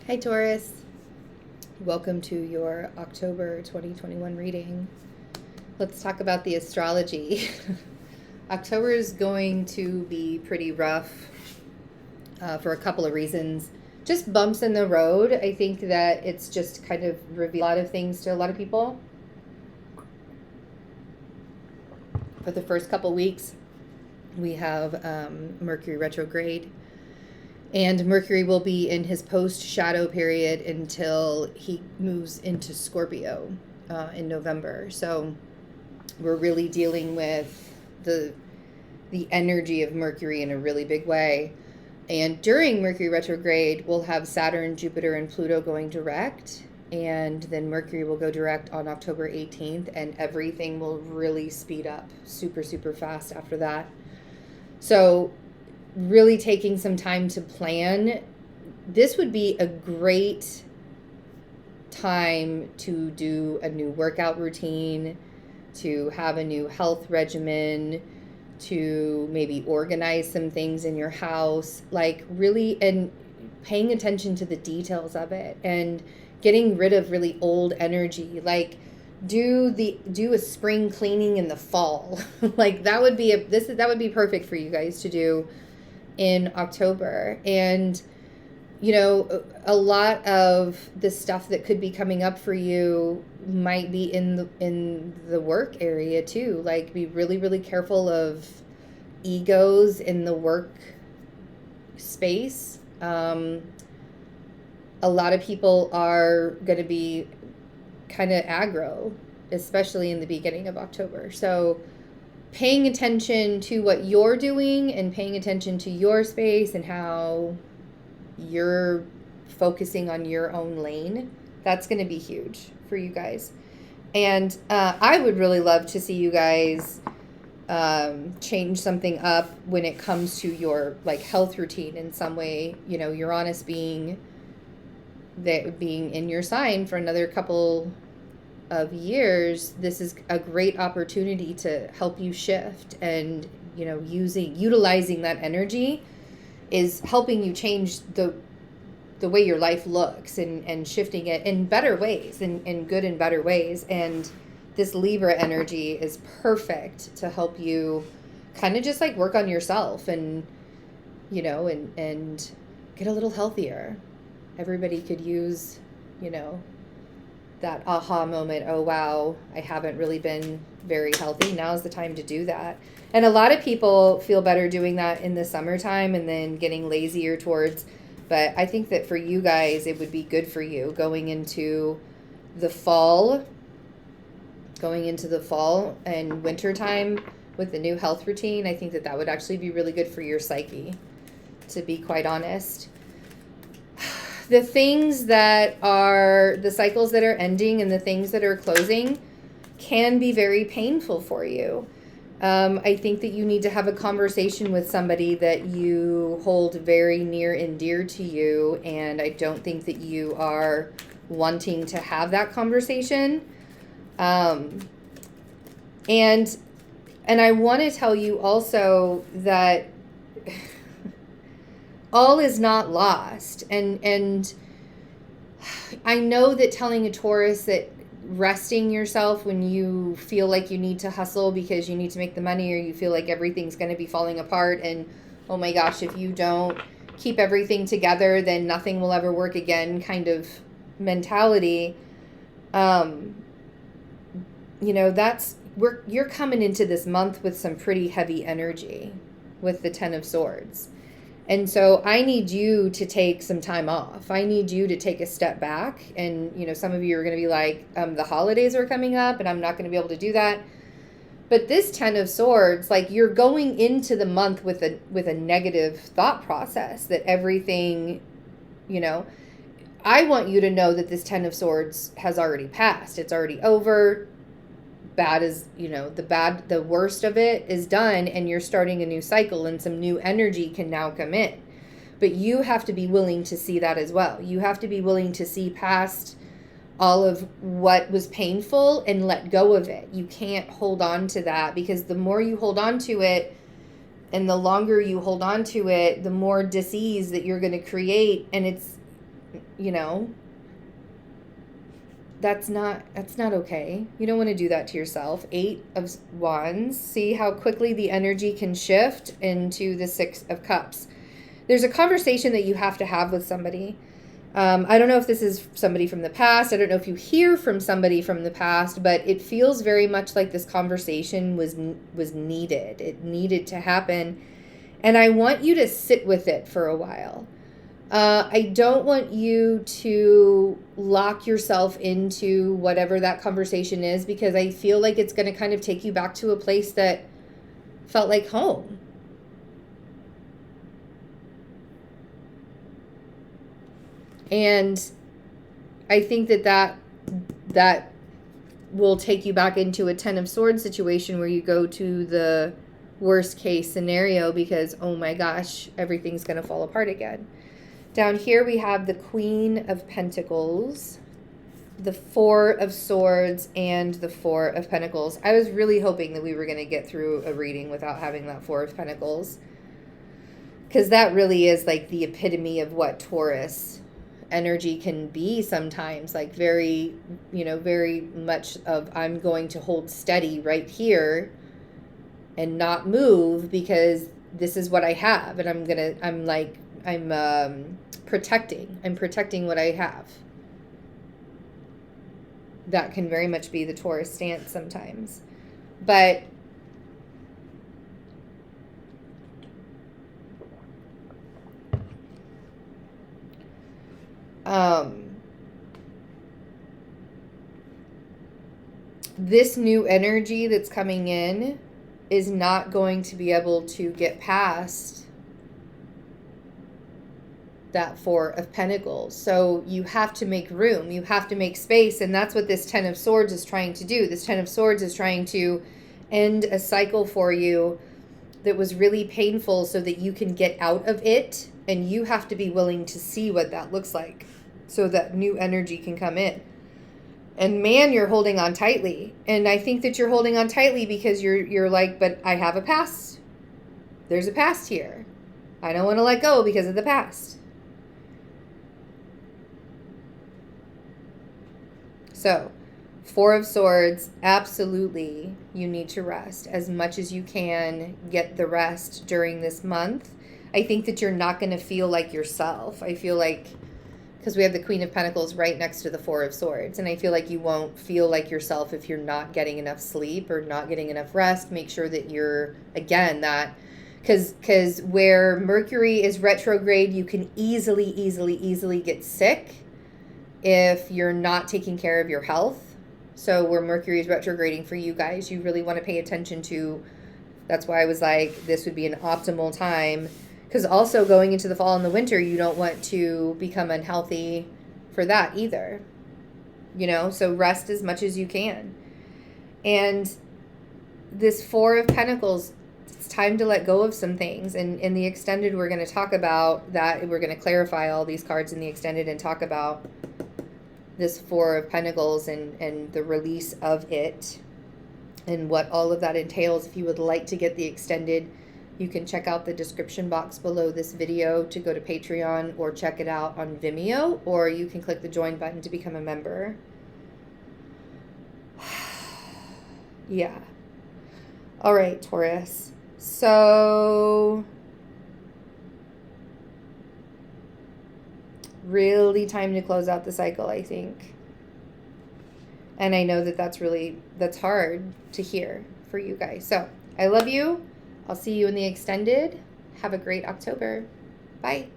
Hi, Taurus. Welcome to your October 2021 reading. Let's talk about the astrology. October is going to be pretty rough for a couple of reasons. Just bumps in the road. I think that it's just kind of revealed a lot of things to a lot of people. For the first couple weeks, we have Mercury retrograde. And Mercury will be in his post-shadow period until he moves into Scorpio in November. So we're really dealing with the energy of Mercury in a really big way. And during Mercury retrograde, we'll have Saturn, Jupiter, and Pluto going direct. And then Mercury will go direct on October 18th, and everything will really speed up super, super fast after that. So really taking some time to plan. This would be a great time to do a new workout routine, to have a new health regimen, to maybe organize some things in your house, like really, and paying attention to the details of it and getting rid of really old energy. Like do a spring cleaning in the fall. Like that would be perfect for you guys to do in October. And a lot of the stuff that could be coming up for you might be in the work area too. Like be really, really careful of egos in the work space. A lot of people are going to be kind of aggro, especially in the beginning of October. So paying attention to what you're doing and paying attention to your space and how you're focusing on your own lane, that's going to be huge for you guys. And I would really love to see you guys change something up when it comes to your like health routine in some way. Uranus being in your sign for another couple of years, this is a great opportunity to help you shift, and utilizing that energy is helping you change the way your life looks and shifting it in better ways, in good and better ways. And this Libra energy is perfect to help you kind of just like work on yourself and and get a little healthier. Everybody could use that aha moment. Oh wow, I haven't really been very healthy. Now's the time to do that. And a lot of people feel better doing that in the summertime and then getting lazier towards, but I think that for you guys it would be good for you going into the fall and winter time with the new health routine. I think that would actually be really good for your psyche, to be quite honest. The things that are the cycles that are ending and the things that are closing can be very painful for you. I think that you need to have a conversation with somebody that you hold very near and dear to you, and I don't think that you are wanting to have that conversation. And I want to tell you also that all is not lost. And I know that telling a Taurus that resting yourself when you feel like you need to hustle because you need to make the money, or you feel like everything's going to be falling apart, and oh my gosh, if you don't keep everything together, then nothing will ever work again kind of mentality. You're coming into this month with some pretty heavy energy with the Ten of Swords. And so I need you to take some time off. I need you to take a step back. And, some of you are going to be like, the holidays are coming up and I'm not going to be able to do that. But this Ten of Swords, like you're going into the month with a negative thought process that everything, I want you to know that this Ten of Swords has already passed. It's already over. The worst of it is done, and you're starting a new cycle, and some new energy can now come in. But you have to be willing to see that as well. You have to be willing to see past all of what was painful and let go of it. You can't hold on to that, because the more you hold on to it and the longer you hold on to it, the more dis-ease that you're going to create. And you know, that's not okay. You don't want to do that to yourself. 8 of Wands. See how quickly the energy can shift into the 6 of Cups. There's a conversation that you have to have with somebody. I don't know if this is somebody from the past. I don't know if you hear from somebody from the past, but it feels very much like this conversation was needed. It needed to happen. And I want you to sit with it for a while. I don't want you to lock yourself into whatever that conversation is, because I feel like it's going to kind of take you back to a place that felt like home. And I think that will take you back into a 10 of Swords situation where you go to the worst case scenario because, oh my gosh, everything's going to fall apart again. Down here we have the Queen of Pentacles, the 4 of Swords, and the 4 of Pentacles. I was really hoping that we were going to get through a reading without having that 4 of Pentacles, because that really is like the epitome of what Taurus energy can be sometimes, like very, very much of I'm going to hold steady right here and not move because this is what I have, and I'm protecting what I have. That can very much be the Taurus stance sometimes. But this new energy that's coming in is not going to be able to get past that 4 of Pentacles. So you have to make room. You have to make space. And that's what this 10 of Swords is trying to do. This 10 of Swords is trying to end a cycle for you that was really painful so that you can get out of it. And you have to be willing to see what that looks like so that new energy can come in. And man, you're holding on tightly. And I think that you're holding on tightly because you're like, but I have a past. There's a past here. I don't want to let go because of the past. So, 4 of Swords, absolutely, you need to rest as much as you can. Get the rest during this month. I think that you're not going to feel like yourself. I feel like, because we have the Queen of Pentacles right next to the 4 of Swords, and I feel like you won't feel like yourself if you're not getting enough sleep or not getting enough rest. Make sure that you're, again, that, because where Mercury is retrograde, you can easily get sick if you're not taking care of your health. So where Mercury is retrograding for you guys, you really want to pay attention to. That's why I was like, this would be an optimal time. Because also going into the fall and the winter, you don't want to become unhealthy for that either. So rest as much as you can. And this 4 of Pentacles, it's time to let go of some things. And in the extended, we're going to talk about that. We're going to clarify all these cards in the extended and talk about this 4 of Pentacles and the release of it and what all of that entails. If you would like to get the extended, you can check out the description box below this video to go to Patreon, or check it out on Vimeo, or you can click the join button to become a member. Yeah. All right, Taurus. So really time to close out the cycle, I think. And I know that that's hard to hear for you guys. So I love you. I'll see you in the extended. Have a great October. Bye.